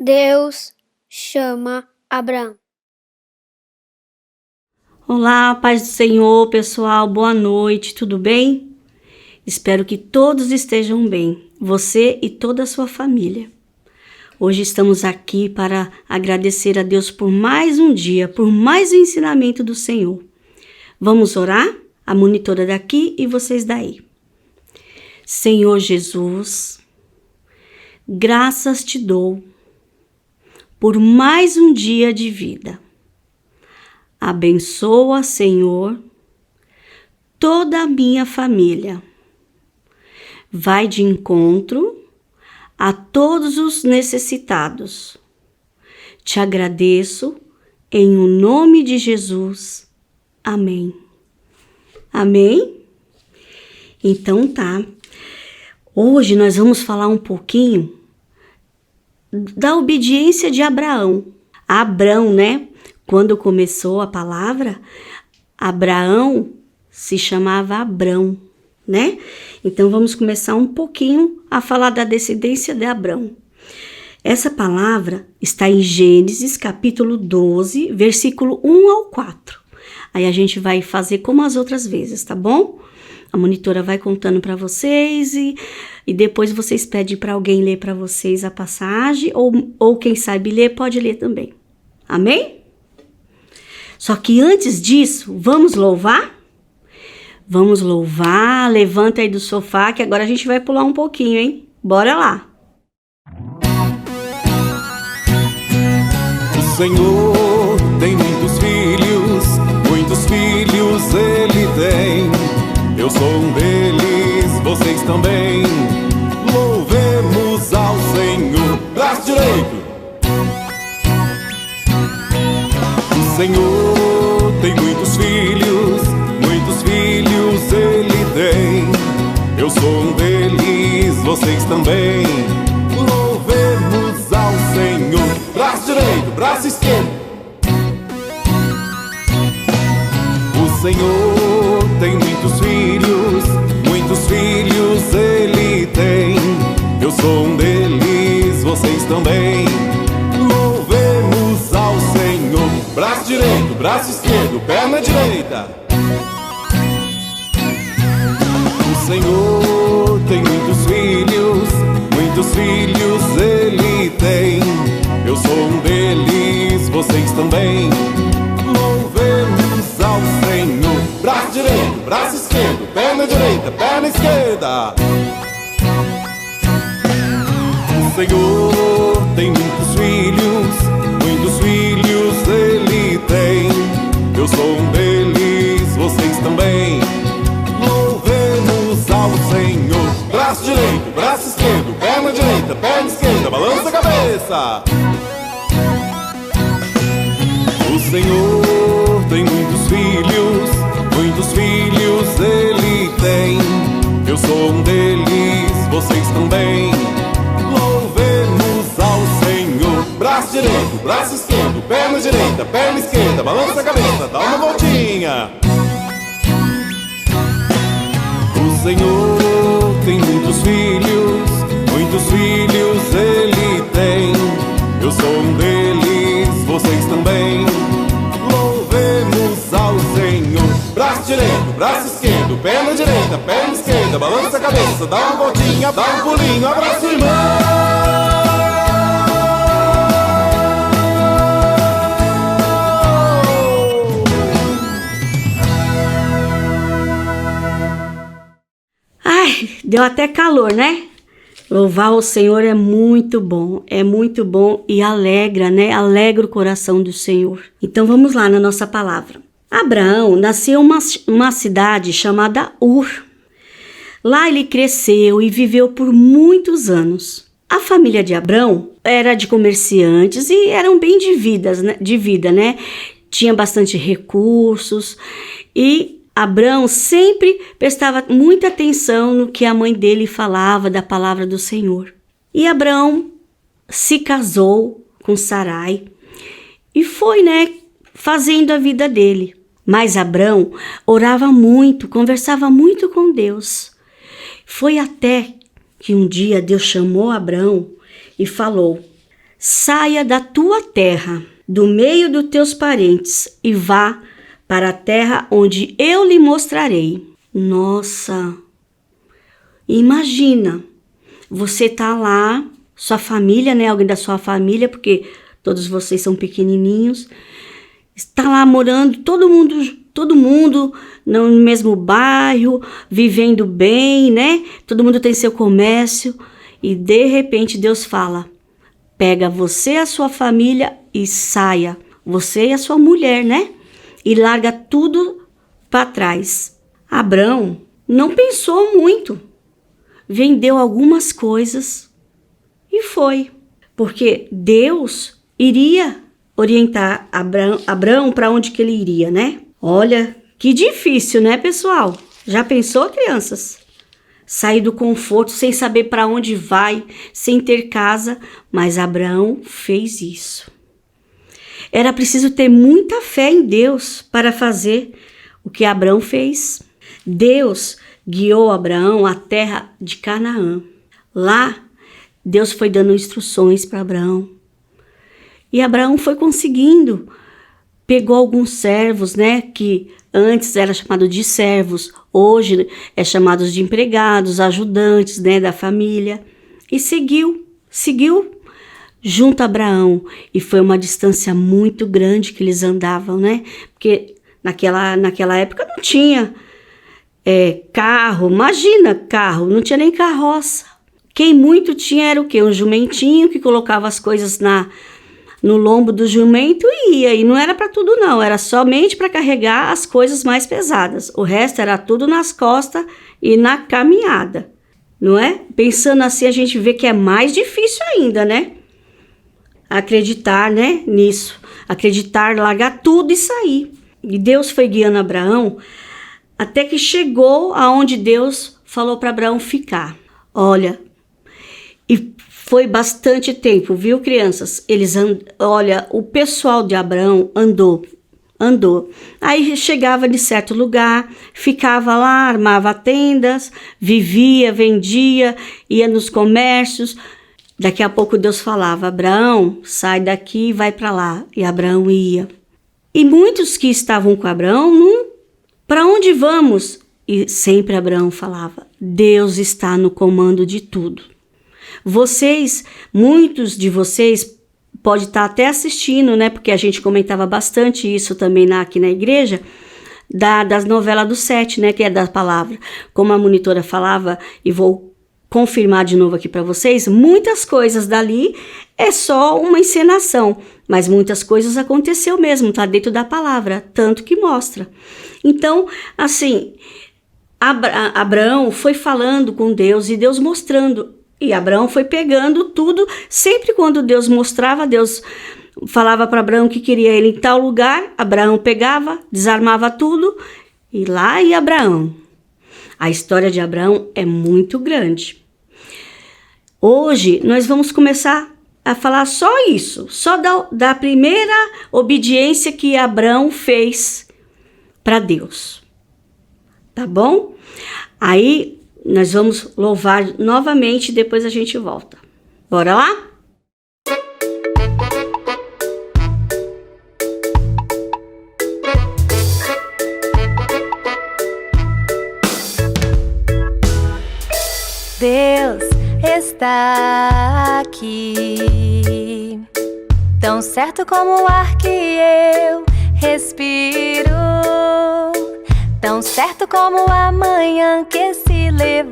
Deus chama Abraão. Olá, paz do Senhor, pessoal, boa noite, tudo bem? Espero que todos estejam bem, você e toda a sua família. Hoje estamos aqui para agradecer a Deus por mais um dia, por mais um ensinamento do Senhor. Vamos orar? A monitora daqui e vocês daí. Senhor Jesus, graças te dou por mais um dia de vida. Abençoa, Senhor, toda a minha família. Vai de encontro a todos os necessitados. Te agradeço em o nome de Jesus. Amém. Amém? Então tá. Hoje nós vamos falar um pouquinho da obediência de Abraão. Abrão, né? Quando começou a palavra, Abraão se chamava Abrão, né? Então vamos começar um pouquinho a falar da descendência de Abrão. Essa palavra está em Gênesis capítulo 12, versículo 1 ao 4. Aí a gente vai fazer como as outras vezes, tá bom? A monitora vai contando para vocês e depois vocês pedem para alguém ler para vocês a passagem ou quem sabe ler pode ler também. Amém? Só que antes disso, vamos louvar? Vamos louvar, levanta aí do sofá que agora a gente vai pular um pouquinho, hein? Bora lá! O Senhor tem muitos filhos Ele tem. Eu sou um deles, vocês também. Louvemos ao Senhor. Braço direito. O Senhor tem muitos filhos Ele tem. Eu sou um deles, vocês também. Louvemos ao Senhor. Braço direito, braço esquerdo. O Senhor tem muitos filhos Ele tem. Eu sou um deles, vocês também. Louvemos ao Senhor. Braço direito, braço esquerdo, perna direita. O Senhor tem muitos filhos Ele tem. Eu sou um deles, vocês também. Louvemos ao Senhor. Braço direito, braço esquerdo, perna direita, perna esquerda. O Senhor tem muitos filhos Ele tem. Eu sou um deles, vocês também. Louvemos ao Senhor. Braço direito, braço esquerdo, perna direita, perna esquerda, balança a cabeça. O Senhor tem muitos filhos Ele tem. Eu sou um deles, vocês também. Louvemos ao Senhor. Braço direito, braço esquerdo, perna direita, perna esquerda, balança a cabeça, dá uma voltinha. O Senhor tem muitos filhos Ele tem. Eu sou um deles, vocês também. Louvemos ao Senhor. Braço direito, braço esquerdo, perna direita, perna esquerda, balança a cabeça, dá uma voltinha, dá um pulinho, abraça o irmão. Ai, deu até calor, né? Louvar o Senhor é muito bom e alegra, né? Alegra o coração do Senhor. Então vamos lá na nossa palavra. Abraão nasceu em uma cidade chamada Ur. Lá ele cresceu e viveu por muitos anos. A família de Abraão era de comerciantes e eram bem de vida, né? Tinha bastante recursos e Abrão sempre prestava muita atenção no que a mãe dele falava da palavra do Senhor. E Abrão se casou com Sarai e foi, fazendo a vida dele. Mas Abrão orava muito, conversava muito com Deus. Foi até que um dia Deus chamou Abrão e falou: saia da tua terra, do meio dos teus parentes, e vá para a terra onde eu lhe mostrarei. Nossa! Imagina, você tá lá, sua família, né? Alguém da sua família, porque todos vocês são pequenininhos, está lá morando, todo mundo no mesmo bairro, vivendo bem, né? Todo mundo tem seu comércio, e de repente Deus fala: pega você e a sua família e saia, você e a sua mulher, né? E larga tudo para trás. Abrão não pensou muito, vendeu algumas coisas e foi, porque Deus iria orientar Abrão para onde que ele iria, né? Olha, que difícil, né, pessoal? Já pensou, crianças? Sair do conforto sem saber para onde vai, sem ter casa, mas Abraão fez isso. Era preciso ter muita fé em Deus para fazer o que Abraão fez. Deus guiou Abraão à terra de Canaã. Lá, Deus foi dando instruções para Abraão. E Abraão foi conseguindo. Pegou alguns servos, né, que antes era chamado de servos, hoje é chamados de empregados, ajudantes, né, da família. E seguiu junto a Abraão. E foi uma distância muito grande que eles andavam, né? Porque naquela época não tinha carro, imagina carro, não tinha nem carroça. Quem muito tinha era o quê? Um jumentinho que colocava as coisas no lombo do jumento e ia. E não era para tudo não, era somente para carregar as coisas mais pesadas. O resto era tudo nas costas e na caminhada, não é? Pensando assim, a gente vê que é mais difícil ainda, né? Acreditar, né, nisso. Acreditar, largar tudo e sair. E Deus foi guiando Abraão até que chegou aonde Deus falou para Abraão ficar. Olha, e foi bastante tempo, viu, crianças? Olha, o pessoal de Abraão andou. Aí chegava de certo lugar, ficava lá, armava tendas, vivia, vendia, ia nos comércios. Daqui a pouco Deus falava: Abraão, sai daqui e vai para lá. E Abraão ia. E muitos que estavam com Abraão, para onde vamos? E sempre Abraão falava: Deus está no comando de tudo. Muitos de vocês podem estar até assistindo, né? Porque a gente comentava bastante isso também aqui na igreja, das novelas do 7, né? Que é da palavra. Como a monitora falava, e vou confirmar de novo aqui para vocês, muitas coisas dali é só uma encenação, mas muitas coisas aconteceu mesmo, tá dentro da palavra, tanto que mostra. Então, assim, Abraão foi falando com Deus e Deus mostrando, e Abraão foi pegando tudo. Sempre quando Deus mostrava, Deus falava para Abraão que queria ele em tal lugar, Abraão pegava, desarmava tudo e lá ia Abraão. A história de Abraão é muito grande. Hoje nós vamos começar a falar só isso, só da primeira obediência que Abraão fez para Deus. Tá bom? Aí nós vamos louvar novamente e depois a gente volta. Bora lá? Deus está aqui, tão certo como o ar que eu respiro, tão certo como a manhã que se levanta,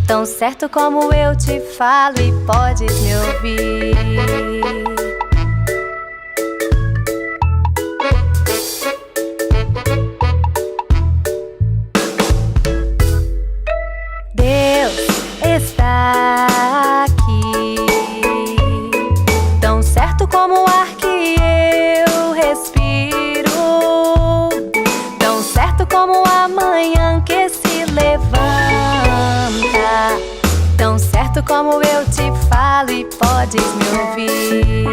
tão certo como eu te falo e podes me ouvir. Está aqui, tão certo como o ar que eu respiro, tão certo como a manhã que se levanta, tão certo como eu te falo e podes me ouvir.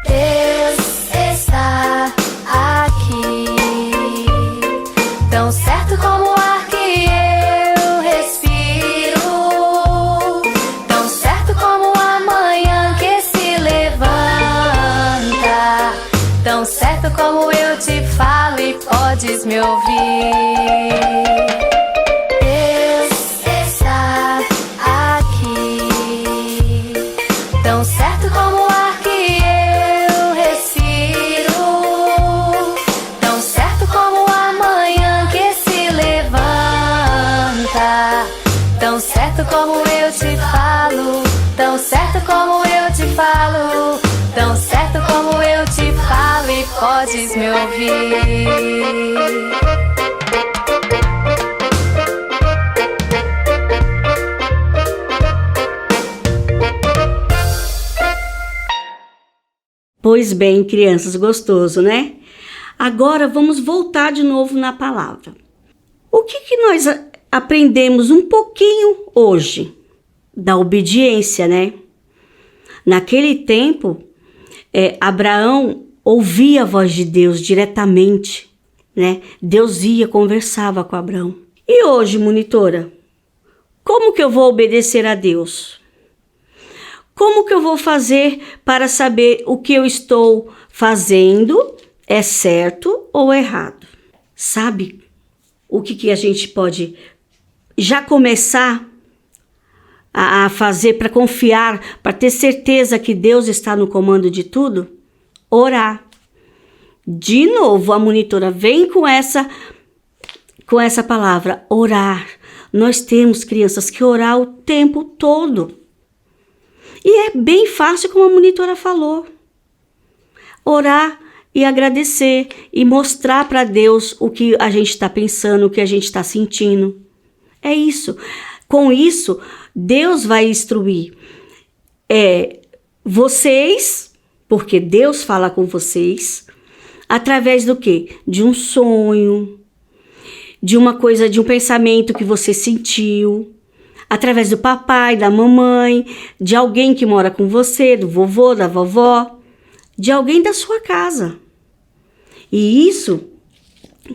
Deus está aqui, tão certo como o ar que eu respiro, tão certo como eu te falo e podes me ouvir. Deus está aqui, tão certo como o ar que eu respiro, tão certo como a manhã que se levanta, tão certo como eu te falo, tão certo como eu te falo, tão certo como eu te falo e podes me ouvir. Pois bem, crianças, gostoso, né? Agora vamos voltar de novo na palavra. O que nós aprendemos um pouquinho hoje? Da obediência, né? Naquele tempo, Abraão ouvia a voz de Deus diretamente, né? Deus ia, conversava com Abraão. E hoje, monitora, como que eu vou obedecer a Deus? Como que eu vou fazer para saber o que eu estou fazendo é certo ou errado? Sabe o que a gente pode já começar a fazer para confiar, para ter certeza que Deus está no comando de tudo? Orar. De novo, a monitora vem com essa palavra, orar. Nós temos, crianças, que orar o tempo todo. E é bem fácil, como a monitora falou. Orar e agradecer e mostrar para Deus o que a gente está pensando, o que a gente está sentindo. É isso. Com isso, Deus vai instruir vocês, porque Deus fala com vocês, através do quê? De um sonho, de uma coisa, de um pensamento que você sentiu, através do papai, da mamãe, de alguém que mora com você, do vovô, da vovó, de alguém da sua casa. E isso,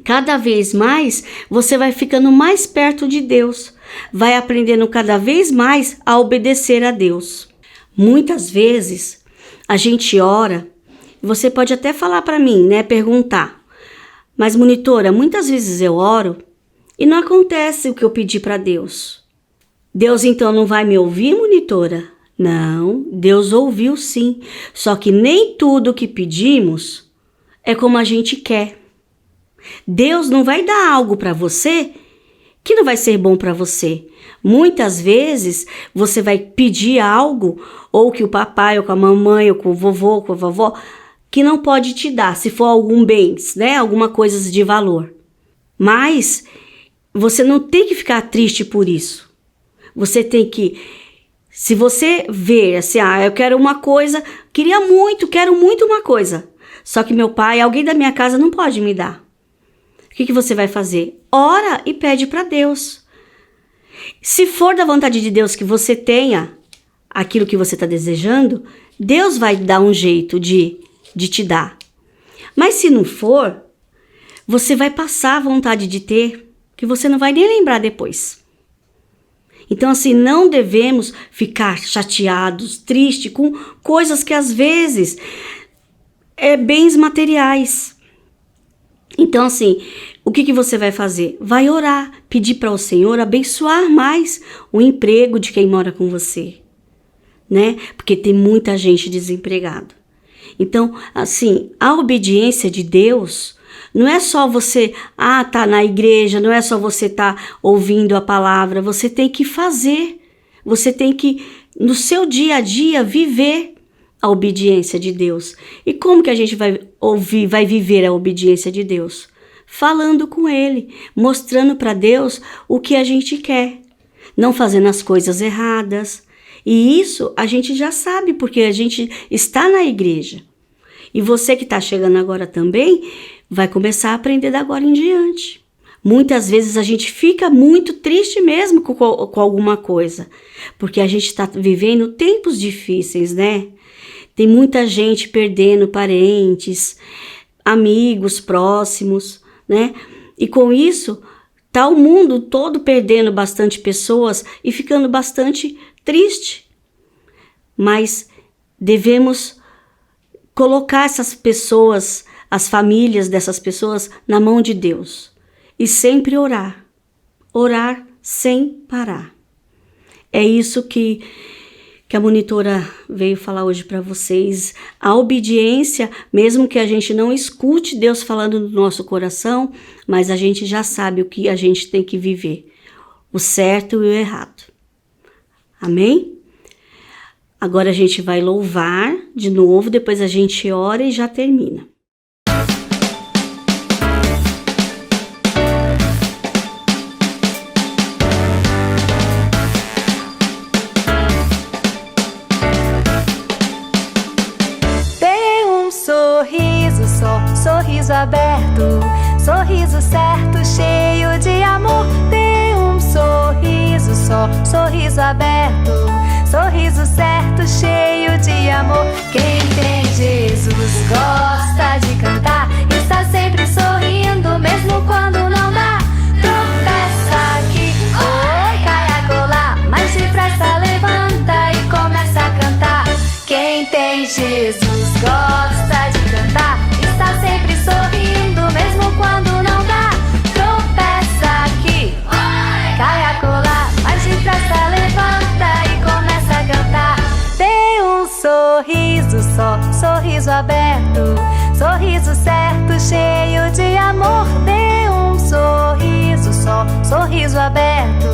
cada vez mais, você vai ficando mais perto de Deus, vai aprendendo cada vez mais a obedecer a Deus. Muitas vezes, a gente ora, você pode até falar para mim, né, perguntar, mas monitora, muitas vezes eu oro e não acontece o que eu pedi para Deus. Deus então não vai me ouvir, monitora? Não, Deus ouviu sim, só que nem tudo que pedimos é como a gente quer. Deus não vai dar algo para você que não vai ser bom para você. Muitas vezes você vai pedir algo, ou que o papai, ou com a mamãe, ou com o vovô, ou com a vovó, que não pode te dar, se for algum bens, né? Alguma coisa de valor. Mas você não tem que ficar triste por isso. Você tem que, se você ver assim, eu quero uma coisa, quero muito uma coisa, só que meu pai, alguém da minha casa não pode me dar. O que você vai fazer? Ora e pede para Deus. Se for da vontade de Deus que você tenha aquilo que você está desejando, Deus vai dar um jeito de te dar. Mas se não for, você vai passar a vontade de ter, que você não vai nem lembrar depois. Então, assim, não devemos ficar chateados, tristes com coisas que às vezes bens materiais. Então, assim, o que você vai fazer? Vai orar, pedir para o Senhor abençoar mais o emprego de quem mora com você, né? Porque tem muita gente desempregada. Então, assim, a obediência de Deus não é só você, tá na igreja, não é só você tá ouvindo a palavra, você tem que fazer, você tem que, no seu dia a dia, viver a obediência de Deus. E como que a gente vai viver a obediência de Deus? Falando com Ele, mostrando para Deus o que a gente quer, não fazendo as coisas erradas. E isso a gente já sabe, porque a gente está na igreja. E você que está chegando agora também, vai começar a aprender da agora em diante. Muitas vezes a gente fica muito triste mesmo com alguma coisa, porque a gente está vivendo tempos difíceis, né? Tem muita gente perdendo parentes, amigos próximos, né? E com isso, tá o mundo todo perdendo bastante pessoas e ficando bastante triste. Mas devemos colocar essas pessoas, as famílias dessas pessoas, na mão de Deus. E sempre orar. Orar sem parar. É isso que a monitora veio falar hoje para vocês. A obediência, mesmo que a gente não escute Deus falando no nosso coração, mas a gente já sabe o que a gente tem que viver. O certo e o errado. Amém? Agora a gente vai louvar de novo, depois a gente ora e já termina. Sorriso aberto, sorriso certo, cheio de amor. Dê um sorriso só, sorriso aberto, sorriso certo, cheio de amor. Quem tem Jesus gosta de cantar, está sempre sorrindo, mesmo quando não dá. Tropeça aqui, oi, cai acolá, mas depressa levanta e começa a cantar. Quem tem Jesus gosta de cantar, está sempre sorrindo, mesmo quando não dá. Tropeça aqui, cai acolá, mas depressa levanta e começa a cantar. Dê um sorriso só, sorriso aberto, sorriso certo, cheio de amor. Dê um sorriso só, sorriso aberto,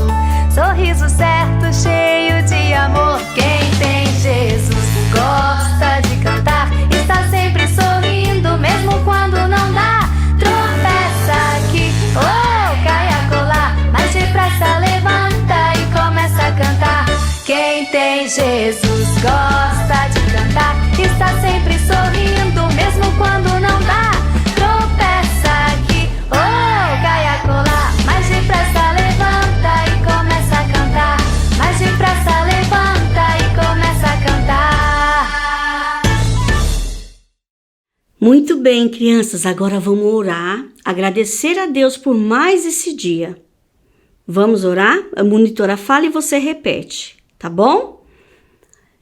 sorriso certo, cheio de amor. Quem tem Jesus gosta de cantar, está sempre sorrindo, mesmo quando não dá. Tropeça aqui, oh, cai acolá, mas depressa levanta e começa a cantar. Quem tem Jesus gosta de cantar, está sempre sorrindo, mesmo quando não dá. Tropeça aqui, oh, cai acolá, mas depressa levanta e começa a cantar. Mas depressa levanta e começa a cantar. Muito bem, crianças, agora vamos orar, agradecer a Deus por mais esse dia. Vamos orar? A monitora fala e você repete, tá bom?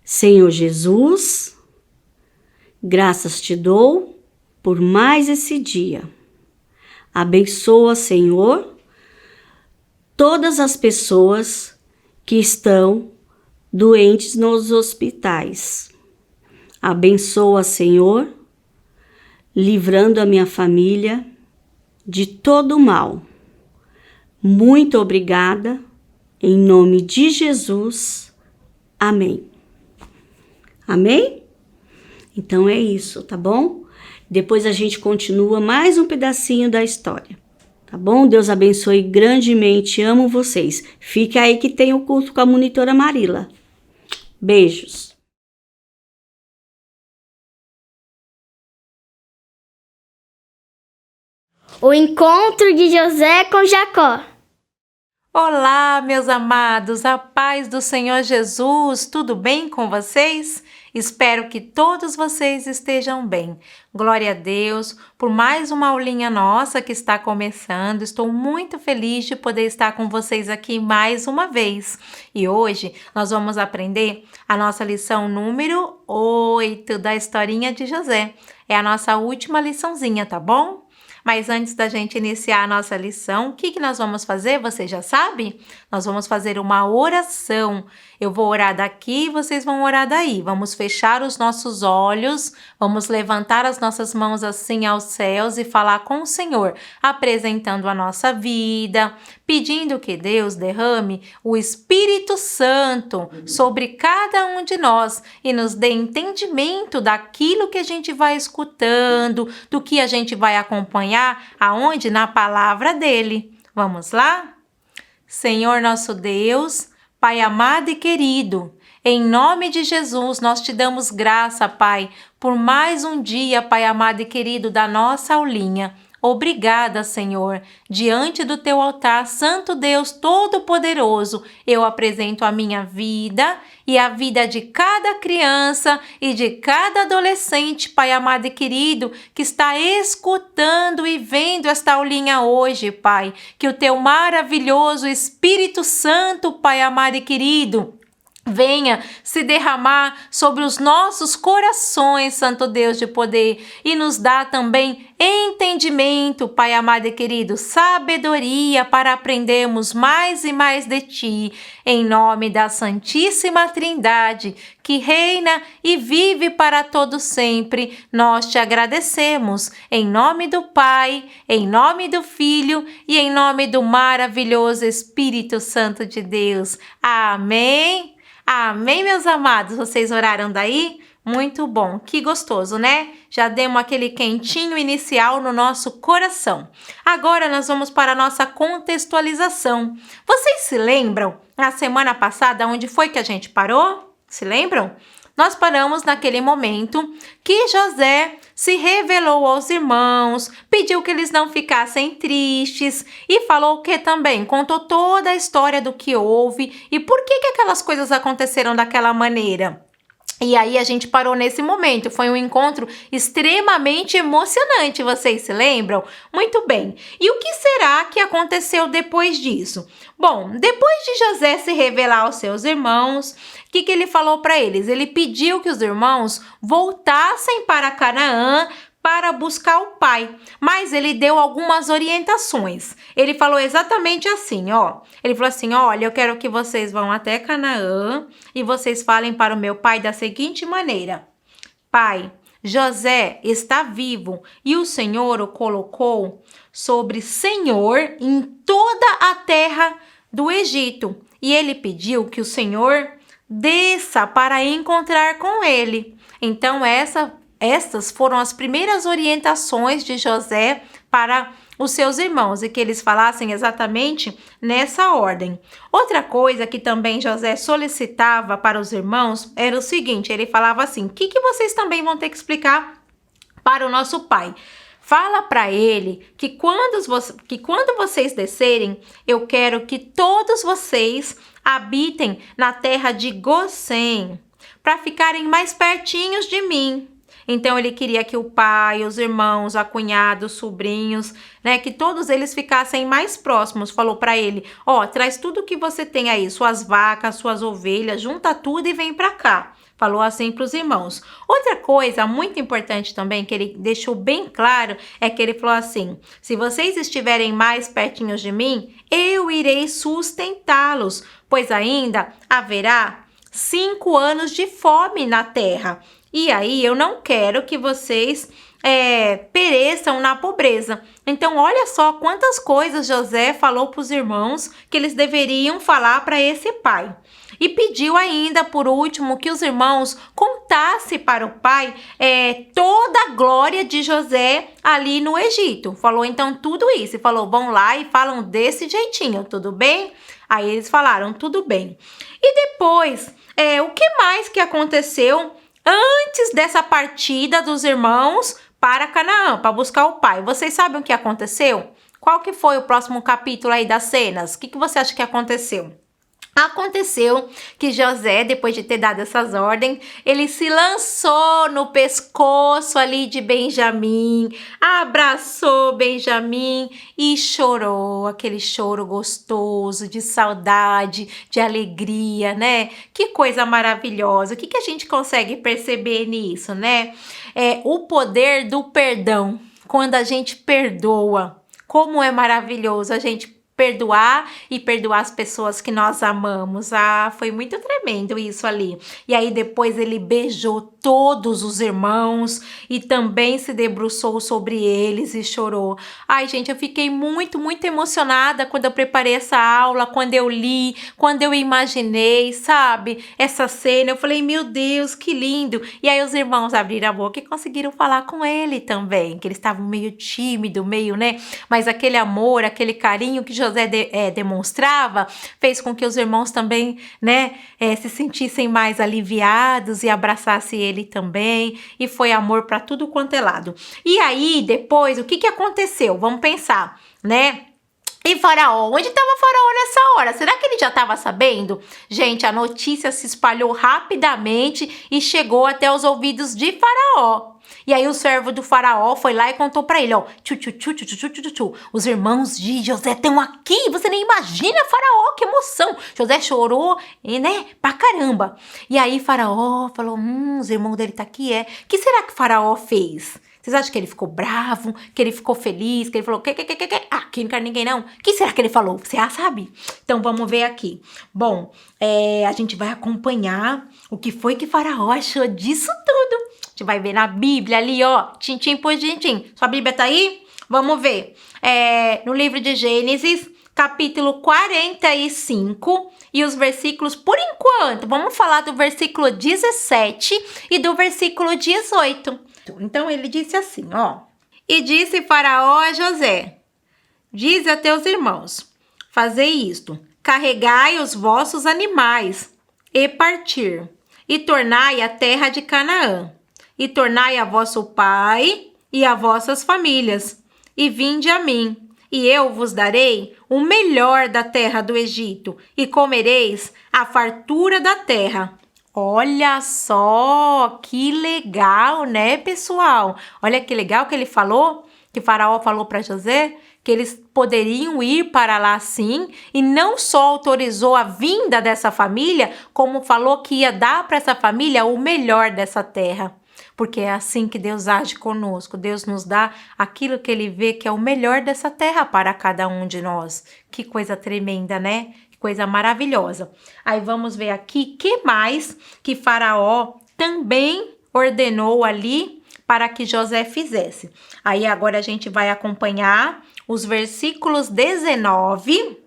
Senhor Jesus, graças te dou por mais esse dia. Abençoa, Senhor, todas as pessoas que estão doentes nos hospitais. Abençoa, Senhor, livrando a minha família de todo o mal. Muito obrigada, em nome de Jesus. Amém. Amém? Então é isso, tá bom? Depois a gente continua mais um pedacinho da história, tá bom? Deus abençoe grandemente, amo vocês. Fique aí que tem o culto com a monitora Marila. Beijos. O encontro de José com Jacó. Olá, meus amados, a paz do Senhor Jesus, tudo bem com vocês? Espero que todos vocês estejam bem. Glória a Deus por mais uma aulinha nossa que está começando. Estou muito feliz de poder estar com vocês aqui mais uma vez. E hoje nós vamos aprender a nossa lição número 8 da historinha de José. É a nossa última liçãozinha, tá bom? Mas antes da gente iniciar a nossa lição, o que nós vamos fazer? Você já sabe? Nós vamos fazer uma oração. Eu vou orar daqui e vocês vão orar daí. Vamos fechar os nossos olhos, vamos levantar as nossas mãos assim aos céus e falar com o Senhor, apresentando a nossa vida, pedindo que Deus derrame o Espírito Santo sobre cada um de nós e nos dê entendimento daquilo que a gente vai escutando, do que a gente vai acompanhar, aonde? Na palavra dele. Vamos lá? Senhor nosso Deus, Pai amado e querido, em nome de Jesus, nós te damos graça, Pai, por mais um dia, Pai amado e querido, da nossa aulinha. Obrigada, Senhor. Diante do teu altar, Santo Deus Todo-Poderoso, eu apresento a minha vida e a vida de cada criança e de cada adolescente, Pai amado e querido, que está escutando e vendo esta aulinha hoje, Pai. Que o teu maravilhoso Espírito Santo, Pai amado e querido, venha se derramar sobre os nossos corações, Santo Deus de poder, e nos dá também entendimento, Pai amado e querido, sabedoria para aprendermos mais e mais de Ti, em nome da Santíssima Trindade, que reina e vive para todo sempre. Nós te agradecemos, em nome do Pai, em nome do Filho e em nome do maravilhoso Espírito Santo de Deus. Amém. Amém, meus amados? Vocês oraram daí? Muito bom, que gostoso, né? Já demos aquele quentinho inicial no nosso coração. Agora nós vamos para a nossa contextualização. Vocês se lembram, na semana passada, onde foi que a gente parou? Se lembram? Nós paramos naquele momento que José se revelou aos irmãos, pediu que eles não ficassem tristes e falou que também contou toda a história do que houve e por que aquelas coisas aconteceram daquela maneira. E aí a gente parou nesse momento, foi um encontro extremamente emocionante, vocês se lembram? Muito bem, e o que será que aconteceu depois disso? Bom, depois de José se revelar aos seus irmãos, o que ele falou para eles? Ele pediu que os irmãos voltassem para Canaã para buscar o pai, mas ele deu algumas orientações. Ele falou exatamente assim, ó. Ele falou assim, olha, eu quero que vocês vão até Canaã e vocês falem para o meu pai da seguinte maneira: Pai, José está vivo e o Senhor o colocou sobre senhor em toda a terra do Egito. E ele pediu que o Senhor desça para encontrar com ele. Então, estas foram as primeiras orientações de José para os seus irmãos e que eles falassem exatamente nessa ordem. Outra coisa que também José solicitava para os irmãos era o seguinte, ele falava assim, o que vocês também vão ter que explicar para o nosso pai? Fala para ele que quando vocês descerem, eu quero que todos vocês habitem na terra de Gosém, para ficarem mais pertinhos de mim. Então, ele queria que o pai, os irmãos, a cunhada, os sobrinhos, né, que todos eles ficassem mais próximos. Falou para ele, ó, traz tudo que você tem aí, suas vacas, suas ovelhas, junta tudo e vem para cá. Falou assim para os irmãos. Outra coisa muito importante também, que ele deixou bem claro, é que ele falou assim, se vocês estiverem mais pertinhos de mim, eu irei sustentá-los, pois ainda haverá 5 anos de fome na terra. E aí, eu não quero que vocês pereçam na pobreza. Então, olha só quantas coisas José falou para os irmãos que eles deveriam falar para esse pai. E pediu ainda, por último, que os irmãos contassem para o pai toda a glória de José ali no Egito. Falou então tudo isso. E falou, vão lá e falam desse jeitinho, tudo bem? Aí eles falaram, tudo bem. E depois, o que mais que aconteceu antes dessa partida dos irmãos para Canaã, para buscar o pai? Vocês sabem o que aconteceu? Qual que foi o próximo capítulo aí das cenas? O que você acha que aconteceu? Aconteceu que José, depois de ter dado essas ordens, ele se lançou no pescoço ali de Benjamim, abraçou Benjamim e chorou, aquele choro gostoso, de saudade, de alegria, né? Que coisa maravilhosa, o que a gente consegue perceber nisso, né? O poder do perdão, quando a gente perdoa, como é maravilhoso a gente perdoar e perdoar as pessoas que nós amamos. Foi muito tremendo isso ali. E aí depois ele beijou todos os irmãos e também se debruçou sobre eles e chorou. Ai, gente, eu fiquei muito, muito emocionada quando eu preparei essa aula, quando eu li, quando eu imaginei, sabe? Essa cena, eu falei, meu Deus, que lindo. E aí os irmãos abriram a boca e conseguiram falar com ele também, que eles estavam meio tímidos, meio, né? Mas aquele amor, aquele carinho que José demonstrava, fez com que os irmãos também, né, se sentissem mais aliviados e abraçassem ele também, e foi amor para tudo quanto é lado. E aí, depois, o que aconteceu? Vamos pensar, né? E Faraó? Onde estava Faraó nessa hora? Será que ele já estava sabendo? Gente, a notícia se espalhou rapidamente e chegou até os ouvidos de Faraó. E aí o servo do faraó foi lá e contou para ele, ó, tchu, os irmãos de José estão aqui, você nem imagina, faraó, que emoção. José chorou, né, pra caramba. E aí faraó falou, os irmãos dele tá aqui, O que será que o faraó fez? Vocês acham que ele ficou bravo, que ele ficou feliz, que ele falou, aqui não quero ninguém não. O que será que ele falou? Você já sabe? Então vamos ver aqui. Bom, a gente vai acompanhar o que foi que faraó achou disso tudo. A gente vai ver na Bíblia ali, ó, tintim por tintim. Sua Bíblia tá aí? Vamos ver. No livro de Gênesis, capítulo 45 e os versículos, por enquanto, vamos falar do versículo 17 e do versículo 18. Então ele disse assim, ó. E disse Faraó a José, dize a teus irmãos, fazei isto, carregai os vossos animais e partir, e tornai a terra de Canaã, e tornai a vosso pai e a vossas famílias, e vinde a mim, e eu vos darei o melhor da terra do Egito, e comereis a fartura da terra. Olha só, que legal, né, pessoal? Olha que legal que ele falou, que Faraó falou para José, que eles poderiam ir para lá sim, e não só autorizou a vinda dessa família, como falou que ia dar para essa família o melhor dessa terra. Porque é assim que Deus age conosco. Deus nos dá aquilo que Ele vê que é o melhor dessa terra para cada um de nós. Que coisa tremenda, né? Que coisa maravilhosa. Aí vamos ver aqui que mais que Faraó também ordenou ali para que José fizesse. Aí agora a gente vai acompanhar os versículos 19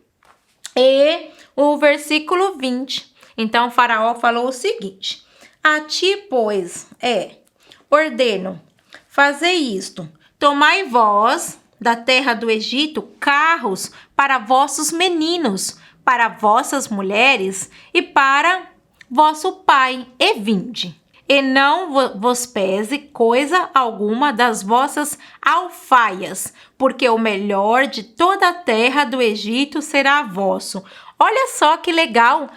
e o versículo 20. Então Faraó falou o seguinte: a ti, pois, ordeno, fazei isto, tomai vós da terra do Egito carros para vossos meninos, para vossas mulheres e para vosso pai, e vinde. E não vos pese coisa alguma das vossas alfaias, porque o melhor de toda a terra do Egito será vosso. Olha só que legal!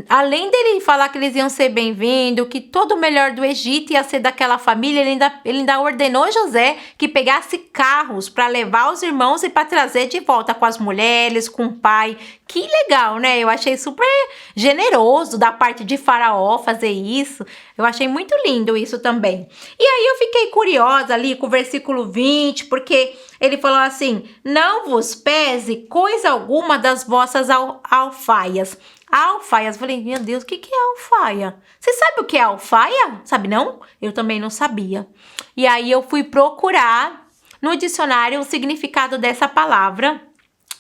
Além dele falar que eles iam ser bem-vindos, que todo o melhor do Egito ia ser daquela família, ele ainda ordenou José que pegasse carros para levar os irmãos e para trazer de volta com as mulheres, com o pai. Que legal, né? Eu achei super generoso da parte de Faraó fazer isso. Eu achei muito lindo isso também. E aí eu fiquei curiosa ali com o versículo 20, porque ele falou assim: não vos pese coisa alguma das vossas alfaias. Alfaias, falei, meu Deus, o que é alfaia? Você sabe o que é alfaia? Sabe não? Eu também não sabia. E aí eu fui procurar no dicionário o significado dessa palavra,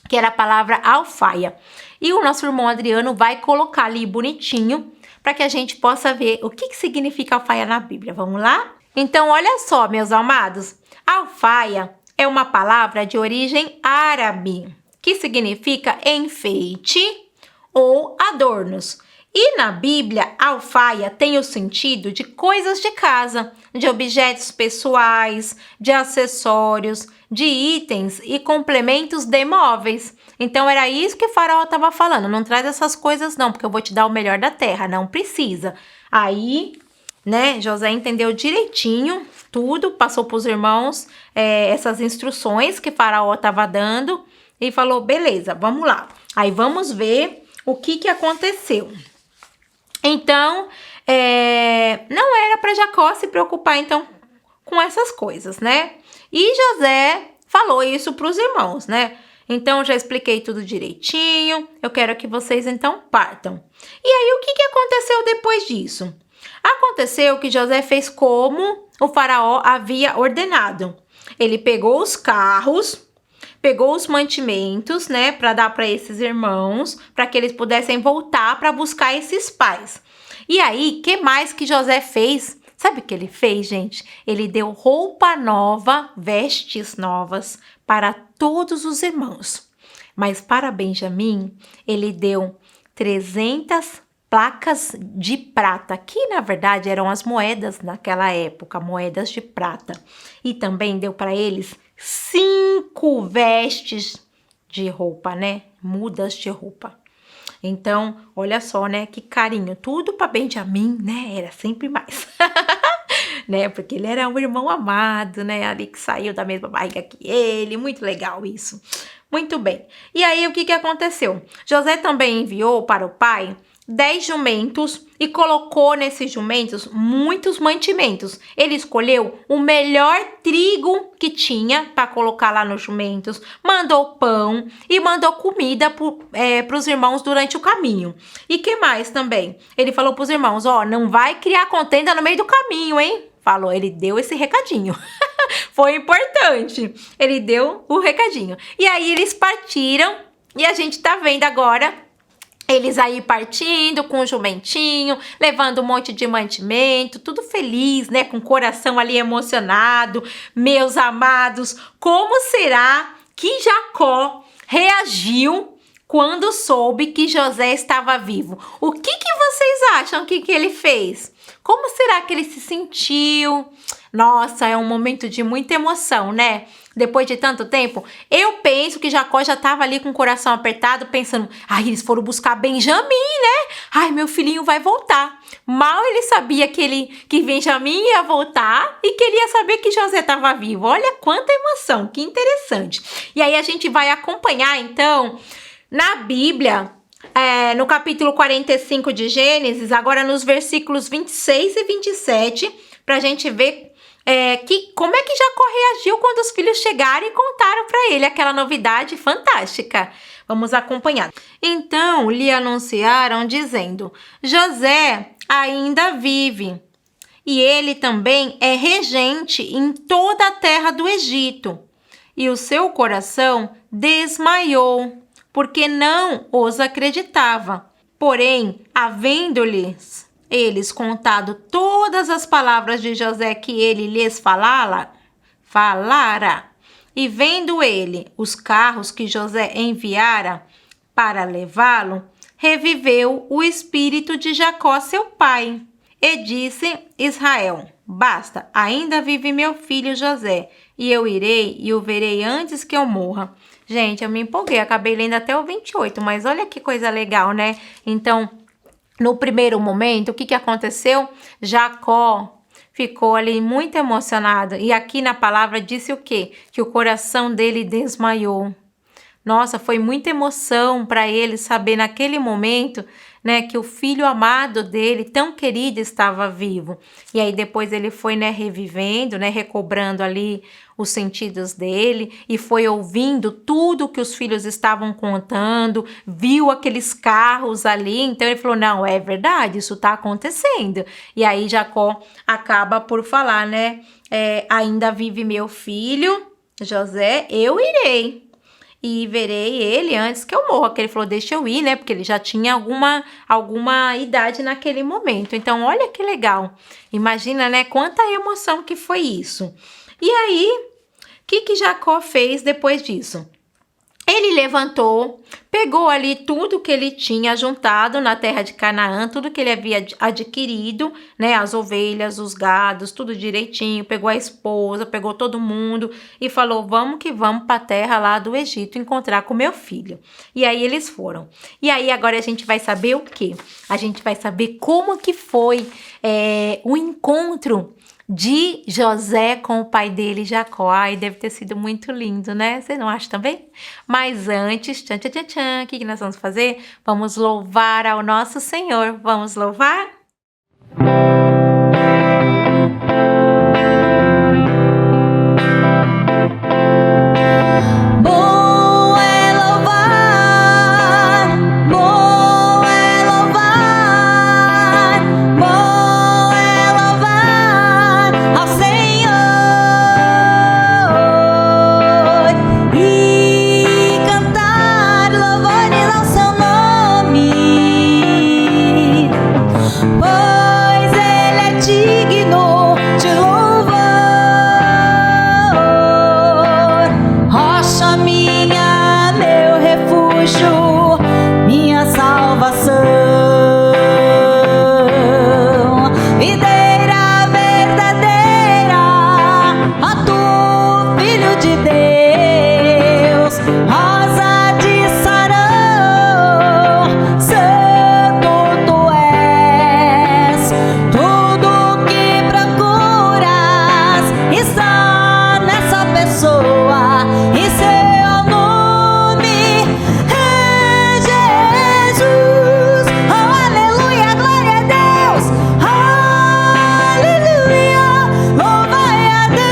que era a palavra alfaia. E o nosso irmão Adriano vai colocar ali bonitinho para que a gente possa ver o que significa alfaia na Bíblia. Vamos lá? Então, olha só, meus amados. Alfaia é uma palavra de origem árabe, que significa enfeite ou adornos. E na Bíblia, alfaia tem o sentido de coisas de casa, de objetos pessoais, de acessórios, de itens e complementos de móveis. Então era isso que o Faraó estava falando, não traz essas coisas não, porque eu vou te dar o melhor da terra, não precisa. Aí, né, José entendeu direitinho tudo, passou para os irmãos essas instruções que o Faraó estava dando e falou, beleza, vamos lá. Aí vamos ver o que aconteceu. Então, não era para Jacó se preocupar, então, com essas coisas, né? E José falou isso para os irmãos, né? Então, já expliquei tudo direitinho. Eu quero que vocês, então, partam. E aí, o que aconteceu depois disso? Aconteceu que José fez como o faraó havia ordenado. Ele pegou os carros, pegou os mantimentos, né, para dar para esses irmãos, para que eles pudessem voltar para buscar esses pais. E aí, que mais que José fez? Sabe o que ele fez, gente? Ele deu roupa nova, vestes novas para todos os irmãos. Mas para Benjamim, ele deu 300 placas de prata, que na verdade eram as moedas naquela época, moedas de prata. E também deu para eles 5 vestes de roupa, né? Mudas de roupa. Então, olha só, né? Que carinho. Tudo para Benjamim, né? Era sempre mais. né? Porque ele era um irmão amado, né? Ali que saiu da mesma barriga que ele. Muito legal isso. Muito bem. E aí, o que aconteceu? José também enviou para o pai 10 jumentos e colocou nesses jumentos muitos mantimentos. Ele escolheu o melhor trigo que tinha para colocar lá nos jumentos, mandou pão e mandou comida para os irmãos durante o caminho. E que mais também? Ele falou para os irmãos, ó, não vai criar contenda no meio do caminho, hein? Falou, ele deu esse recadinho. Foi importante. Ele deu o recadinho. E aí eles partiram e a gente tá vendo agora eles aí partindo com o jumentinho, levando um monte de mantimento, tudo feliz, né? Com o coração ali emocionado. Meus amados, como será que Jacó reagiu quando soube que José estava vivo? O que vocês acham que ele fez? Como será que ele se sentiu? Nossa, é um momento de muita emoção, né? Depois de tanto tempo, eu penso que Jacó já estava ali com o coração apertado, pensando, eles foram buscar Benjamim, né? Ai, meu filhinho vai voltar. Mal ele sabia que Benjamim ia voltar e que ele ia saber que José estava vivo. Olha quanta emoção, que interessante. E aí a gente vai acompanhar, então, na Bíblia, no capítulo 45 de Gênesis, agora nos versículos 26 e 27, para a gente ver como é que Jacó reagiu quando os filhos chegaram e contaram para ele aquela novidade fantástica. Vamos acompanhar. Então lhe anunciaram dizendo, José ainda vive e ele também é regente em toda a terra do Egito. E o seu coração desmaiou, porque não os acreditava. Porém, havendo-lhes eles contado todas as palavras de José que ele lhes falara, e vendo ele os carros que José enviara para levá-lo, reviveu o espírito de Jacó, seu pai. E disse Israel, basta, ainda vive meu filho José, e eu irei e o verei antes que eu morra. Gente, eu me empolguei, acabei lendo até o 28, mas olha que coisa legal, né? Então, no primeiro momento, o que aconteceu? Jacó ficou ali muito emocionado. E aqui na palavra disse o quê? Que o coração dele desmaiou. Nossa, foi muita emoção para ele saber naquele momento, né, que o filho amado dele, tão querido, estava vivo. E aí depois ele foi, né, revivendo, né, recobrando ali os sentidos dele e foi ouvindo tudo que os filhos estavam contando, viu aqueles carros ali, então ele falou, não, é verdade, isso está acontecendo. E aí Jacó acaba por falar, né, ainda vive meu filho José, eu irei e verei ele antes que eu morra, que ele falou, deixa eu ir, né, porque ele já tinha alguma idade naquele momento. Então, olha que legal, imagina, né, quanta emoção que foi isso. E aí, o que Jacó fez depois disso? Ele levantou, pegou ali tudo que ele tinha juntado na terra de Canaã, tudo que ele havia adquirido, né, as ovelhas, os gados, tudo direitinho, pegou a esposa, pegou todo mundo e falou, vamos que vamos para a terra lá do Egito encontrar com meu filho. E aí eles foram. E aí agora a gente vai saber o quê? A gente vai saber como que foi o encontro de José com o pai dele, Jacó. Ai, deve ter sido muito lindo, né? Você não acha também? Mas antes, o que nós vamos fazer? Vamos louvar ao nosso Senhor. Vamos louvar? Pois pessoa e seu nome é Jesus. Oh, aleluia, glória a Deus. Aleluia, louvai a Deus.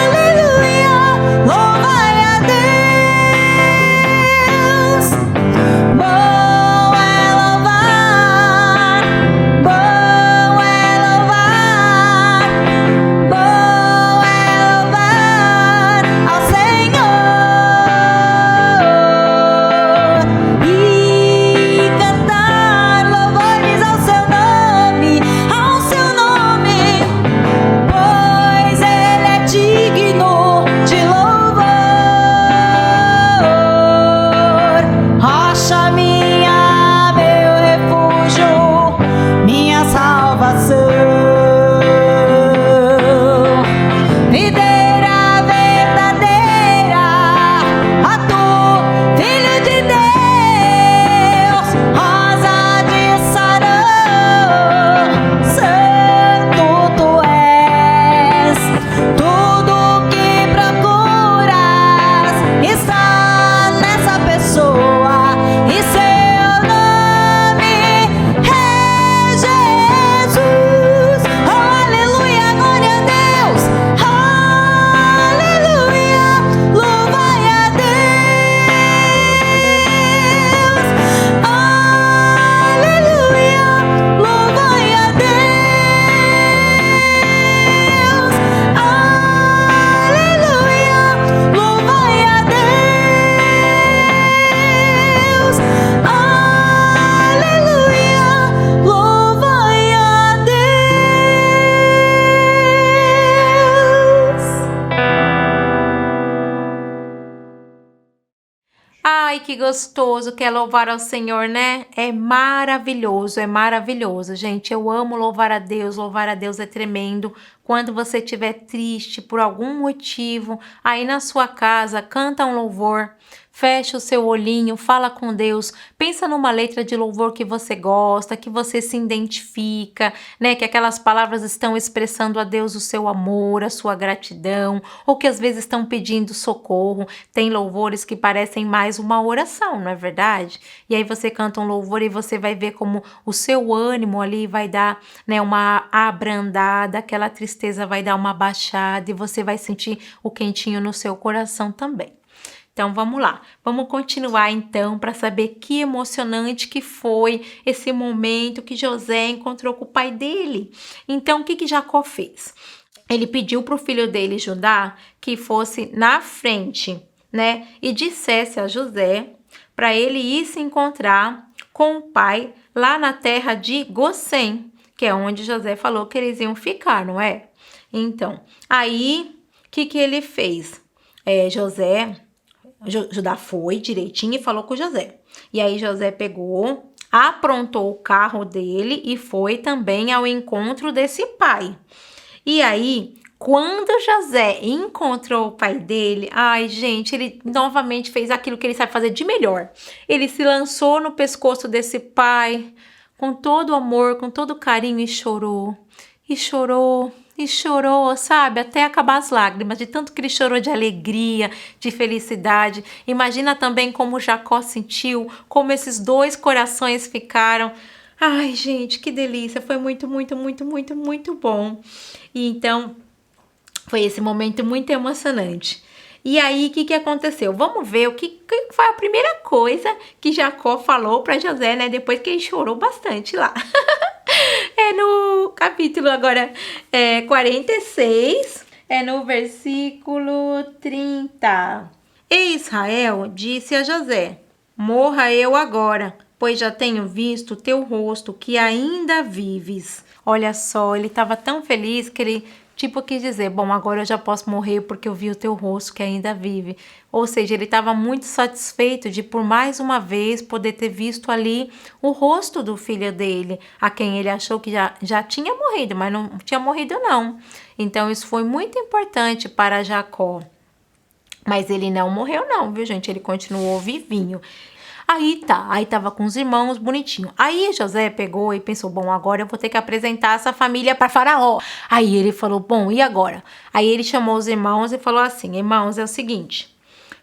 Aleluia, louvai a Deus. Bom é louvar, bom é louvar, bom é louvar ao Senhor e cantar louvores ao seu nome, pois Ele é digno de louvor. Rocha minha, meu refúgio, minha salvação, videira verdadeira, ó tu, Filho de Deus, rosa de Sarão, santo tu és, tudo que procuras está nessa pessoa e seu nome é Jesus. Oh, aleluia, glória a Deus. Aleluia, louvai a Deus. Aleluia, louvai a Deus. Aleluia, louvai a Deus. Aleluia, louvai a Deus. Ai, que gostoso que é louvar ao Senhor, né? É maravilhoso, gente. Eu amo louvar a Deus é tremendo. Quando você estiver triste por algum motivo, aí na sua casa, canta um louvor, fecha o seu olhinho, fala com Deus, pensa numa letra de louvor que você gosta, que você se identifica, né? Que aquelas palavras estão expressando a Deus o seu amor, a sua gratidão, ou que às vezes estão pedindo socorro. Tem louvores que parecem mais uma oração, não é verdade? E aí você canta um louvor e você vai ver como o seu ânimo ali vai dar, né, uma abrandada, aquela tristeza vai dar uma baixada e você vai sentir o quentinho no seu coração também. Então vamos lá, vamos continuar então para saber que emocionante que foi esse momento que José encontrou com o pai dele. Então o que Jacó fez? Ele pediu para o filho dele, Judá, que fosse na frente, né? E dissesse a José para ele ir se encontrar com o pai lá na terra de Gosém, que é onde José falou que eles iam ficar, não é? Então, aí o que ele fez? Judá foi direitinho e falou com José. E aí José pegou, aprontou o carro dele e foi também ao encontro desse pai. E aí, quando José encontrou o pai dele, ai gente, ele novamente fez aquilo que ele sabe fazer de melhor. Ele se lançou no pescoço desse pai com todo o amor, com todo o carinho e chorou. E chorou. E chorou, sabe, até acabar as lágrimas, de tanto que ele chorou de alegria, de felicidade. Imagina também como Jacó sentiu, como esses dois corações ficaram. Ai, gente, que delícia, foi muito bom. E então, foi esse momento muito emocionante. E aí, o que aconteceu? Vamos ver o que foi a primeira coisa que Jacó falou para José, né, depois que ele chorou bastante lá. É no capítulo agora 46, é no versículo 30. E Israel disse a José: morra eu agora, pois já tenho visto o teu rosto que ainda vives. Olha só, ele estava tão feliz que ele quis dizer, bom, agora eu já posso morrer porque eu vi o teu rosto que ainda vive. Ou seja, ele estava muito satisfeito de por mais uma vez poder ter visto ali o rosto do filho dele, a quem ele achou que já tinha morrido, mas não tinha morrido não. Então isso foi muito importante para Jacó. Mas ele não morreu não, viu gente? Ele continuou vivinho. Aí tava com os irmãos bonitinho. Aí José pegou e pensou, bom, agora eu vou ter que apresentar essa família para Faraó. Aí ele falou, bom, e agora? Aí ele chamou os irmãos e falou assim, irmãos, é o seguinte,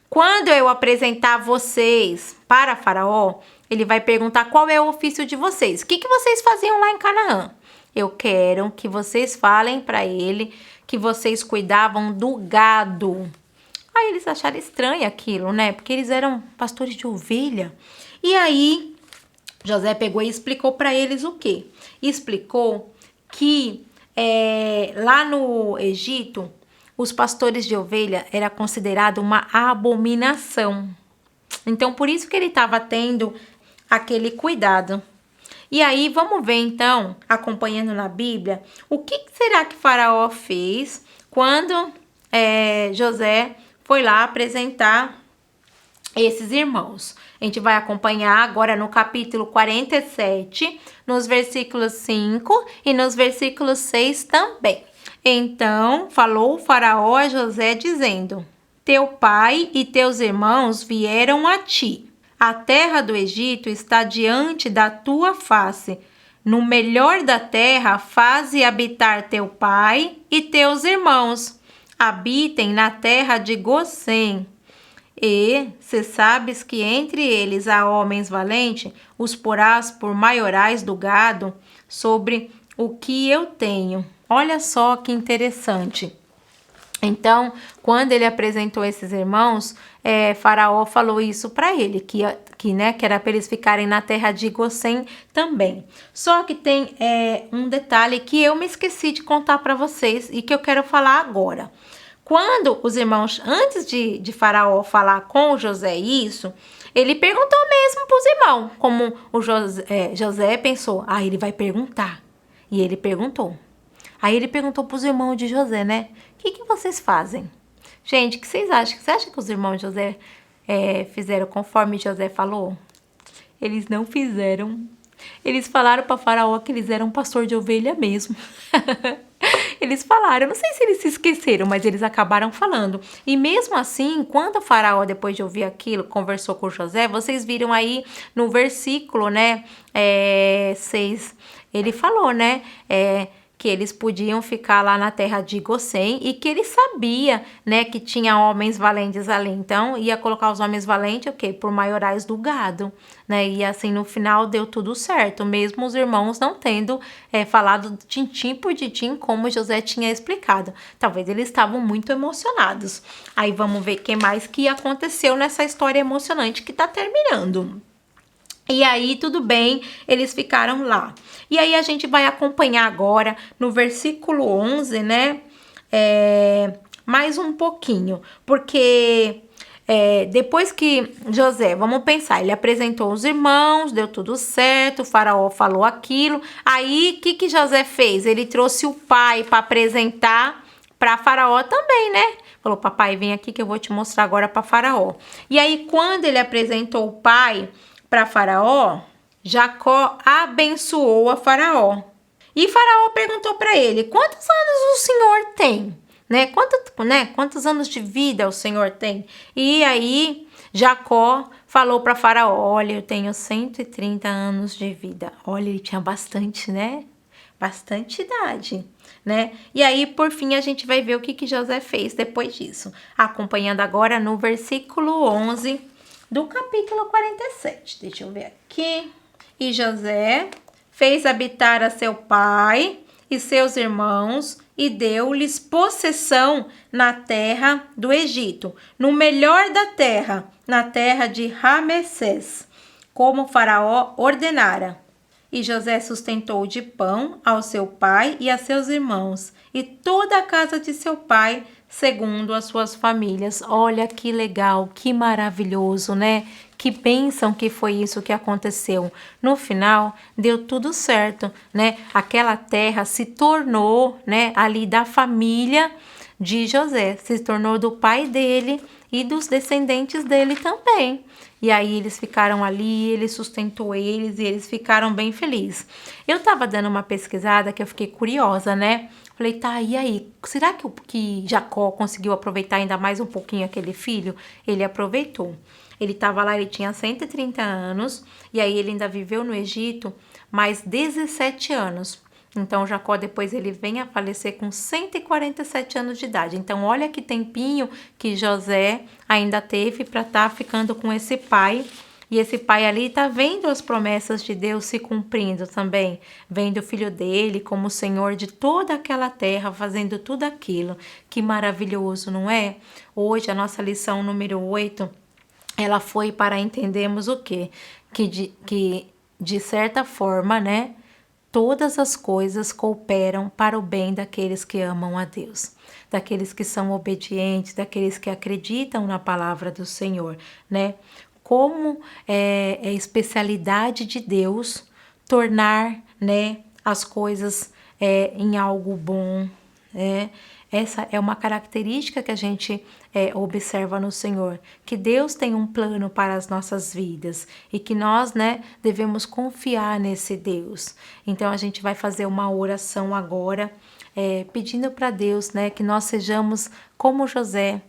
quando eu apresentar vocês para Faraó, ele vai perguntar qual é o ofício de vocês. O que vocês faziam lá em Canaã? Eu quero que vocês falem para ele que vocês cuidavam do gado. Aí eles acharam estranho aquilo, né? Porque eles eram pastores de ovelha. E aí José pegou e explicou para eles o quê? Explicou que lá no Egito, os pastores de ovelha era considerado uma abominação. Então, por isso que ele estava tendo aquele cuidado. E aí, vamos ver então, acompanhando na Bíblia, o que será que Faraó fez quando José foi lá apresentar esses irmãos. A gente vai acompanhar agora no capítulo 47, nos versículos 5 e nos versículos 6 também. Então, falou o Faraó a José dizendo, teu pai e teus irmãos vieram a ti. A terra do Egito está diante da tua face. No melhor da terra, faze habitar teu pai e teus irmãos. Habitem na terra de Gosém. E, se sabes que entre eles há homens valentes, os porás por maiorais do gado sobre o que eu tenho. Olha só que interessante. Então, quando ele apresentou esses irmãos, Faraó falou isso para ele, que era para eles ficarem na terra de Gosém também. Só que tem um detalhe que eu me esqueci de contar para vocês e que eu quero falar agora. Quando os irmãos, antes de Faraó falar com José isso, ele perguntou mesmo para os irmãos, como o José pensou, ele vai perguntar. E ele perguntou. Aí ele perguntou para os irmãos de José, né? O que vocês fazem? Gente, o que vocês acham? Você acha que os irmãos de José fizeram conforme José falou? Eles não fizeram. Eles falaram para Faraó que eles eram pastor de ovelha mesmo. Eles falaram, eu não sei se eles se esqueceram, mas eles acabaram falando. E mesmo assim, quando o Faraó, depois de ouvir aquilo, conversou com José, vocês viram aí no versículo, né, 6, ele falou, né, que eles podiam ficar lá na terra de Gosém e que ele sabia, né, que tinha homens valentes ali. Então, ia colocar os homens valentes, o quê? Por maiorais do gado, né? E assim, no final, deu tudo certo, mesmo os irmãos não tendo falado tintim por tintim, como José tinha explicado. Talvez eles estavam muito emocionados. Aí, vamos ver o que mais que aconteceu nessa história emocionante que tá terminando. E aí, tudo bem, eles ficaram lá. E aí, a gente vai acompanhar agora no versículo 11, né? Mais um pouquinho. Porque depois que José, vamos pensar, ele apresentou os irmãos, deu tudo certo, o Faraó falou aquilo. Aí, o que José fez? Ele trouxe o pai para apresentar para Faraó também, né? Falou, papai, vem aqui que eu vou te mostrar agora para Faraó. E aí, quando ele apresentou o pai para Faraó, Jacó abençoou a Faraó. E Faraó perguntou para ele, quantos anos o senhor tem? Quantos anos de vida o senhor tem? E aí, Jacó falou para Faraó, olha, eu tenho 130 anos de vida. Olha, ele tinha bastante, né? Bastante idade, né? E aí, por fim, a gente vai ver o que José fez depois disso. Acompanhando agora no versículo 11 do capítulo 47. Deixa eu ver aqui. E José fez habitar a seu pai e seus irmãos e deu-lhes possessão na terra do Egito, no melhor da terra, na terra de Ramessés, como Faraó ordenara. E José sustentou de pão ao seu pai e a seus irmãos, e toda a casa de seu pai, segundo as suas famílias. Olha que legal, que maravilhoso, né? Que bênção que foi isso que aconteceu. No final, deu tudo certo, né? Aquela terra se tornou, né, ali da família de José, se tornou do pai dele e dos descendentes dele também. E aí eles ficaram ali, ele sustentou eles e eles ficaram bem felizes. Eu tava dando uma pesquisada que eu fiquei curiosa, né? Falei, tá, e aí? Será que Jacó conseguiu aproveitar ainda mais um pouquinho aquele filho? Ele aproveitou. Ele estava lá, ele tinha 130 anos, e aí ele ainda viveu no Egito mais 17 anos. Então, Jacó depois ele vem a falecer com 147 anos de idade. Então, olha que tempinho que José ainda teve para estar ficando com esse pai. E esse pai ali está vendo as promessas de Deus se cumprindo também. Vendo o filho dele como o Senhor de toda aquela terra, fazendo tudo aquilo. Que maravilhoso, não é? Hoje, a nossa lição número 8, ela foi para entendermos o quê? Que de certa forma, né? Todas as coisas cooperam para o bem daqueles que amam a Deus, daqueles que são obedientes, daqueles que acreditam na palavra do Senhor, né? Como é especialidade de Deus tornar, né, as coisas em algo bom, né? Essa é uma característica que a gente observa no Senhor, que Deus tem um plano para as nossas vidas e que nós, né, devemos confiar nesse Deus. Então, a gente vai fazer uma oração agora, pedindo para Deus, né, que nós sejamos como José,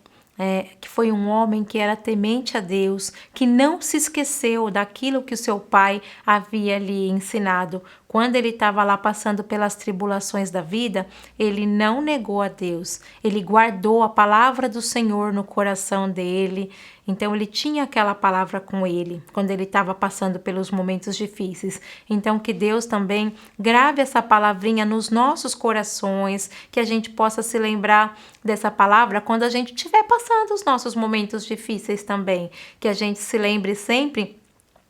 que foi um homem que era temente a Deus, que não se esqueceu daquilo que o seu pai havia lhe ensinado. Quando ele estava lá passando pelas tribulações da vida, ele não negou a Deus, ele guardou a palavra do Senhor no coração dele. Então ele tinha aquela palavra com ele, quando ele estava passando pelos momentos difíceis. Então que Deus também grave essa palavrinha nos nossos corações, que a gente possa se lembrar dessa palavra quando a gente estiver passando os nossos momentos difíceis também. Que a gente se lembre sempre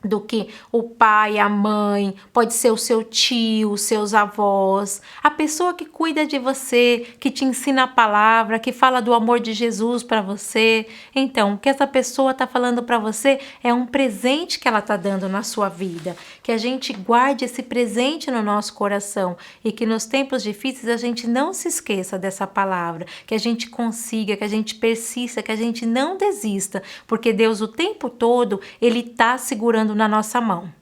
do que o pai, a mãe, pode ser o seu tio, os seus avós, a pessoa que cuida de você, que te ensina a palavra, que fala do amor de Jesus para você. Então, o que essa pessoa está falando para você é um presente que ela está dando na sua vida. Que a gente guarde esse presente no nosso coração e que nos tempos difíceis a gente não se esqueça dessa palavra, que a gente consiga, que a gente persista, que a gente não desista, porque Deus o tempo todo, Ele está segurando na nossa mão.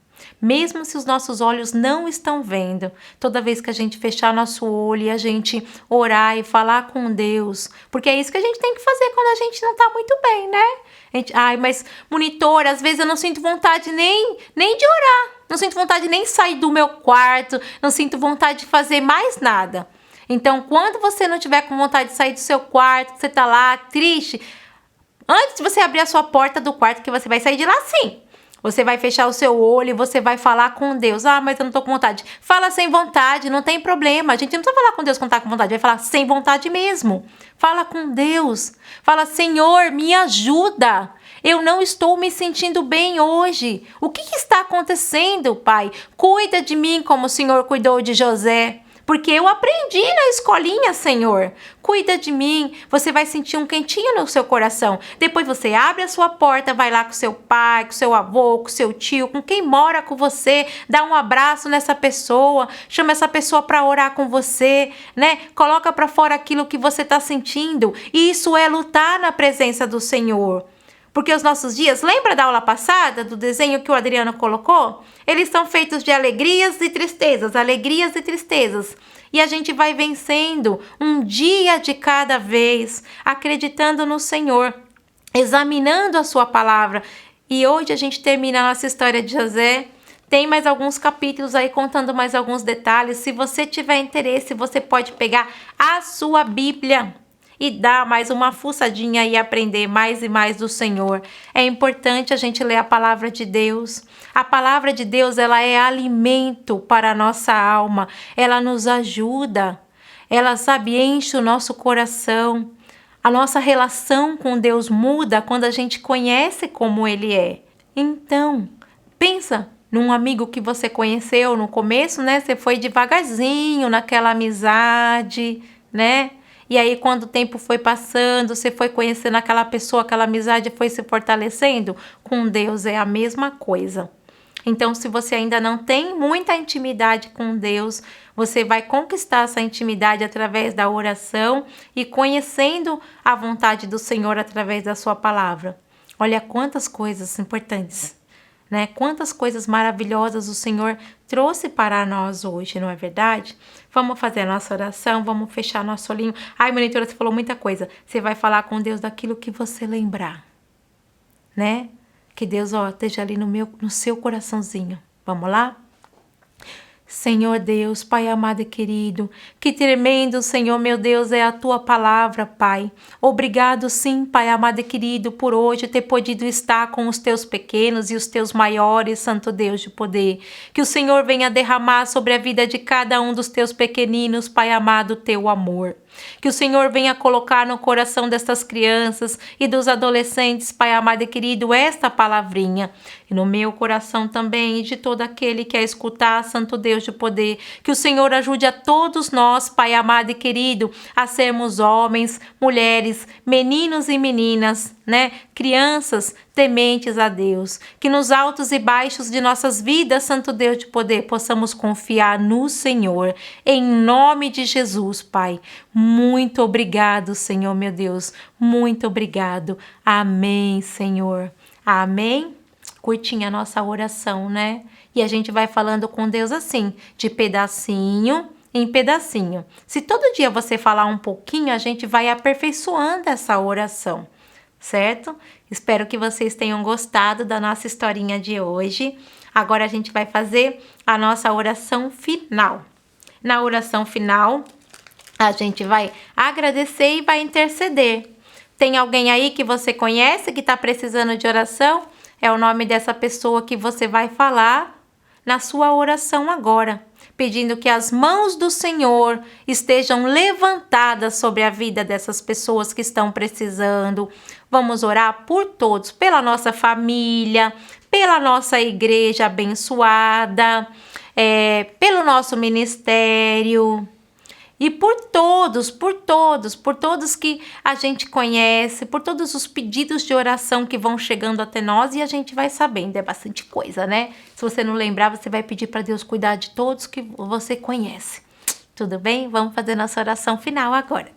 Mesmo se os nossos olhos não estão vendo, toda vez que a gente fechar nosso olho e a gente orar e falar com Deus, porque é isso que a gente tem que fazer quando a gente não tá muito bem, né? Mas monitor, às vezes eu não sinto vontade nem de orar, não sinto vontade nem de sair do meu quarto, não sinto vontade de fazer mais nada. Então, quando você não tiver com vontade de sair do seu quarto, você tá lá triste, antes de você abrir a sua porta do quarto, que você vai sair de lá sim, você vai fechar o seu olho e você vai falar com Deus. Mas eu não tô com vontade. Fala sem vontade, não tem problema. A gente não precisa falar com Deus quando tá com vontade. Vai falar sem vontade mesmo. Fala com Deus. Fala, Senhor, me ajuda. Eu não estou me sentindo bem hoje. O que está acontecendo, Pai? Cuida de mim como o Senhor cuidou de José. Porque eu aprendi na escolinha, Senhor. Cuida de mim. Você vai sentir um quentinho no seu coração. Depois você abre a sua porta, vai lá com seu pai, com seu avô, com seu tio, com quem mora com você. Dá um abraço nessa pessoa. Chama essa pessoa para orar com você, né? Coloca para fora aquilo que você está sentindo. Isso é lutar na presença do Senhor. Porque os nossos dias, lembra da aula passada, do desenho que o Adriano colocou? Eles são feitos de alegrias e tristezas, alegrias e tristezas. E a gente vai vencendo um dia de cada vez, acreditando no Senhor, examinando a sua palavra. E hoje a gente termina a nossa história de José. Tem mais alguns capítulos aí contando mais alguns detalhes. Se você tiver interesse, você pode pegar a sua Bíblia e dar mais uma fuçadinha e aprender mais e mais do Senhor. É importante a gente ler a palavra de Deus. A palavra de Deus, ela é alimento para a nossa alma. Ela nos ajuda. Ela, enche o nosso coração. A nossa relação com Deus muda quando a gente conhece como Ele é. Então, pensa num amigo que você conheceu no começo, né? Você foi devagarzinho naquela amizade, né? E aí, quando o tempo foi passando, você foi conhecendo aquela pessoa, aquela amizade foi se fortalecendo. Com Deus é a mesma coisa. Então, se você ainda não tem muita intimidade com Deus, você vai conquistar essa intimidade através da oração e conhecendo a vontade do Senhor através da sua palavra. Olha quantas coisas importantes né? Quantas coisas maravilhosas o Senhor trouxe para nós hoje, não é verdade? Vamos fazer a nossa oração, vamos fechar nosso olhinho. Ai, monitora, você falou muita coisa. Você vai falar com Deus daquilo que você lembrar, né? Que Deus, esteja ali no seu coraçãozinho. Vamos lá? Senhor Deus, Pai amado e querido, que tremendo, Senhor, meu Deus, é a Tua palavra, Pai. Obrigado, sim, Pai amado e querido, por hoje ter podido estar com os Teus pequenos e os Teus maiores, Santo Deus de poder. Que o Senhor venha derramar sobre a vida de cada um dos Teus pequeninos, Pai amado, Teu amor. Que o Senhor venha colocar no coração destas crianças e dos adolescentes, Pai amado e querido, esta palavrinha. E no meu coração também, e de todo aquele que quer escutar, Santo Deus de poder. Que o Senhor ajude a todos nós, Pai amado e querido, a sermos homens, mulheres, meninos e meninas, né? Crianças tementes a Deus. Que nos altos e baixos de nossas vidas, Santo Deus de poder, possamos confiar no Senhor. Em nome de Jesus, Pai. Muito obrigado, Senhor, meu Deus. Muito obrigado. Amém, Senhor. Amém. Curtinha a nossa oração, né? E a gente vai falando com Deus assim, de pedacinho em pedacinho. Se todo dia você falar um pouquinho, a gente vai aperfeiçoando essa oração, certo? Espero que vocês tenham gostado da nossa historinha de hoje. Agora a gente vai fazer a nossa oração final. Na oração final, a gente vai agradecer e vai interceder. Tem alguém aí que você conhece que está precisando de oração? É o nome dessa pessoa que você vai falar na sua oração agora, pedindo que as mãos do Senhor estejam levantadas sobre a vida dessas pessoas que estão precisando. Vamos orar por todos, pela nossa família, pela nossa igreja abençoada, pelo nosso ministério. E por todos que a gente conhece, por todos os pedidos de oração que vão chegando até nós e a gente vai sabendo, é bastante coisa, né? Se você não lembrar, você vai pedir para Deus cuidar de todos que você conhece. Tudo bem? Vamos fazer nossa oração final agora.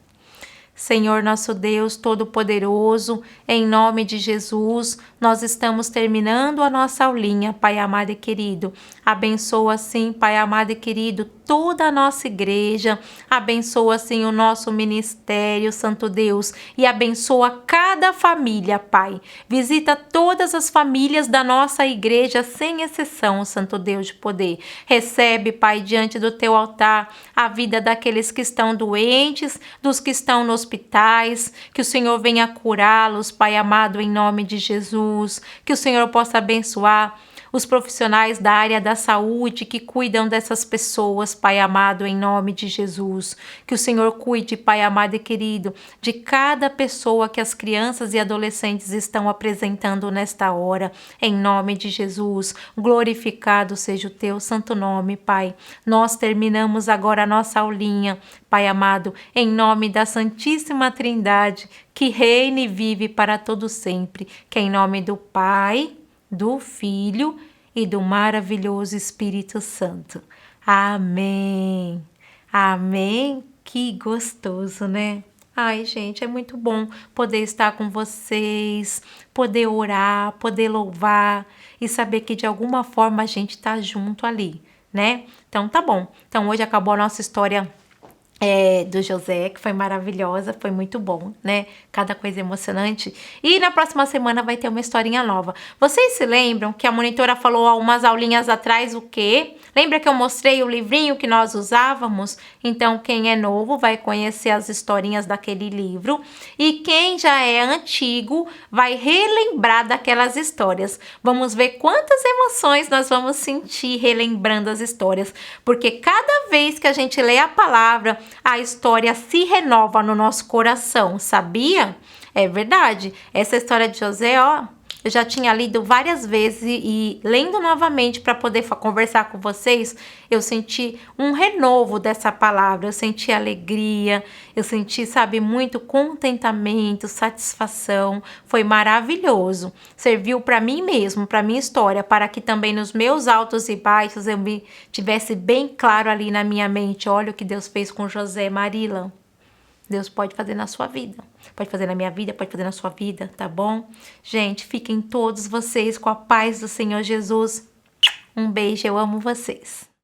Senhor nosso Deus Todo-Poderoso, em nome de Jesus, nós estamos terminando a nossa aulinha, Pai amado e querido. Abençoa, sim, Pai amado e querido, toda a nossa igreja, abençoa, sim, o nosso ministério, Santo Deus, e abençoa cada família, Pai. Visita todas as famílias da nossa igreja, sem exceção, Santo Deus de poder. Recebe, Pai, diante do teu altar, a vida daqueles que estão doentes, dos que estão nos hospitais, que o Senhor venha curá-los, Pai amado, em nome de Jesus, que o Senhor possa abençoar os profissionais da área da saúde que cuidam dessas pessoas, Pai amado, em nome de Jesus. Que o Senhor cuide, Pai amado e querido, de cada pessoa que as crianças e adolescentes estão apresentando nesta hora, em nome de Jesus. Glorificado seja o teu santo nome, Pai. Nós terminamos agora a nossa aulinha, Pai amado, em nome da Santíssima Trindade, que reina e vive para todo sempre, que é em nome do Pai, do Filho e do maravilhoso Espírito Santo. Amém. Amém. Que gostoso, né? Ai, gente, é muito bom poder estar com vocês, poder orar, poder louvar e saber que de alguma forma a gente tá junto ali, né? Então tá bom. Então hoje acabou a nossa história do José, que foi maravilhosa, foi muito bom, né? Cada coisa emocionante. E na próxima semana vai ter uma historinha nova. Vocês se lembram que a monitora falou há umas aulinhas atrás o quê? Lembra que eu mostrei o livrinho que nós usávamos? Então, quem é novo vai conhecer as historinhas daquele livro. E quem já é antigo vai relembrar daquelas histórias. Vamos ver quantas emoções nós vamos sentir relembrando as histórias. Porque cada vez que a gente lê a palavra, a história se renova no nosso coração, sabia? É verdade. Essa história de José, eu já tinha lido várias vezes e lendo novamente para poder conversar com vocês, eu senti um renovo dessa palavra, eu senti alegria, eu senti, sabe, muito contentamento, satisfação, foi maravilhoso. Serviu para mim mesmo, para minha história, para que também nos meus altos e baixos eu me tivesse bem claro ali na minha mente, olha o que Deus fez com José, Marila. Deus pode fazer na sua vida. Pode fazer na minha vida, pode fazer na sua vida, tá bom? Gente, fiquem todos vocês com a paz do Senhor Jesus. Um beijo, eu amo vocês.